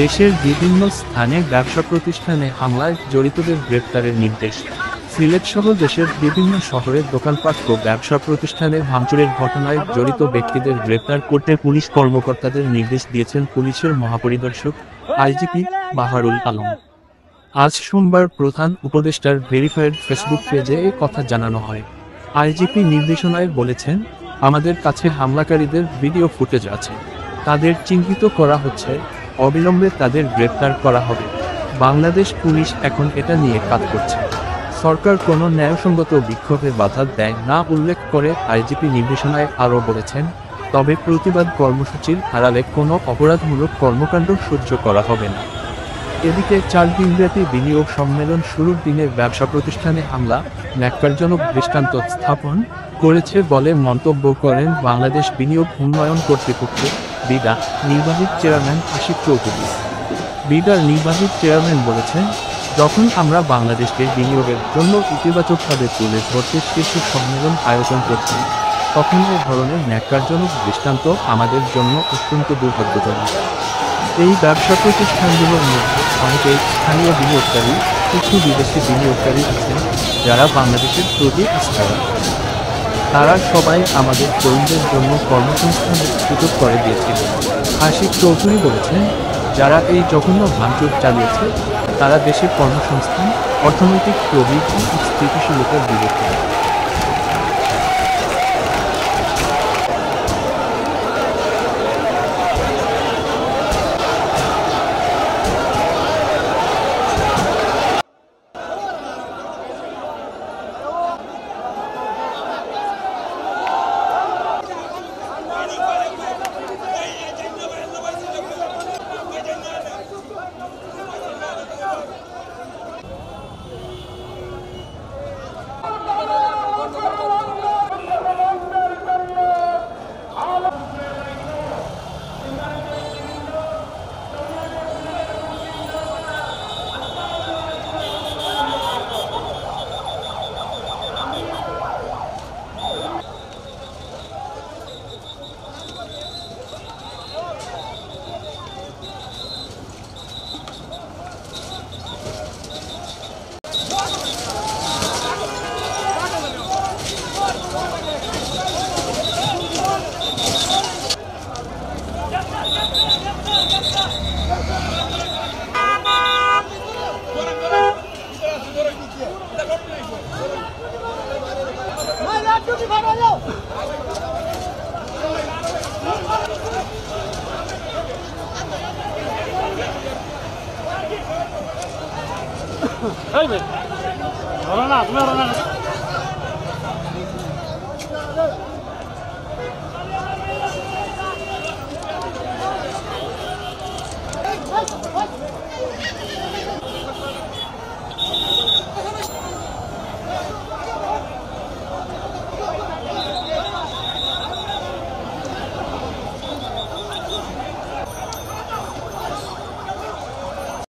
দেশের বিভিন্ন স্থানে ব্যবসা প্রতিষ্ঠানে হামলায় জড়িতদের গ্রেপ্তারের নির্দেশ। সিলেটসহ দেশের বিভিন্ন শহরের দোকানপাট ও ব্যবসা প্রতিষ্ঠানে ভাঙচুরের ঘটনায় জড়িত ব্যক্তিদের গ্রেপ্তার করতে পুলিশ কর্মকর্তাদের নির্দেশ দিয়েছেন পুলিশের মহাপরিদর্শক আইজিপি বাহারুল আলম। আজ সোমবার প্রধান উপদেষ্টার ভেরিফাইড ফেসবুক পেজে এ কথা জানানো হয়। আইজিপি নির্দেশনায় বলেছেন, আমাদের কাছে হামলাকারীদের ভিডিও ফুটেজ আছে, তাদের চিহ্নিত করা হচ্ছে, অবিলম্বে তাদের গ্রেপ্তার করা হবে। বাংলাদেশ পুলিশ এখন এটা নিয়ে কাজ করছে। সরকার কোনো ন্যায়সঙ্গত বিক্ষোভে বাধা দেয় না উল্লেখ করে আইজিপি নির্দেশনায় আরও বলেছেন, তবে প্রতিবাদ কর্মসূচির আড়ালে কোনো অপরাধমূলক কর্মকাণ্ড সহ্য করা হবে না। এদিকে 4 দিনব্যাপী বিনিয়োগ সম্মেলন শুরুর দিনে ব্যবসা প্রতিষ্ঠানে হামলা ন্যাক্কারজনক দৃষ্টান্ত স্থাপন করেছে বলে মন্তব্য করেন বাংলাদেশ বিনিয়োগ উন্নয়ন কর্তৃপক্ষ বিডা নির্বাহী চেয়ারম্যান আশিক চৌধুরী। বিডার নির্বাহী চেয়ারম্যান বলেছেন, যখন আমরা বাংলাদেশকে বিনিয়োগের জন্য ইতিবাচকভাবে তুলে ধরতে শীর্ষ সম্মেলন আয়োজন করছি, তখন এ ধরনের ন্যাক্কারজনক দৃষ্টান্ত আমাদের জন্য অত্যন্ত দুর্ভাগ্যজনক। এই ব্যবসা প্রতিষ্ঠানগুলোর মধ্যে অনেকেই স্থানীয় বিনিয়োগকারী, কিছু বিদেশি বিনিয়োগকারী আছেন যারা বাংলাদেশের প্রতি আস্থা রাখেন। তারা সবাই আমাদের তরুণদের জন্য কর্মসংস্থানের সুযোগ করে দিয়েছিল। আশিক চৌধুরী বলেছেন, যারা এই জঘন্য ভাঙচুর চালিয়েছে তারা দেশের কর্মসংস্থান, অর্থনৈতিক প্রবৃদ্ধি ও স্থিতিশীলতার বিরুদ্ধে।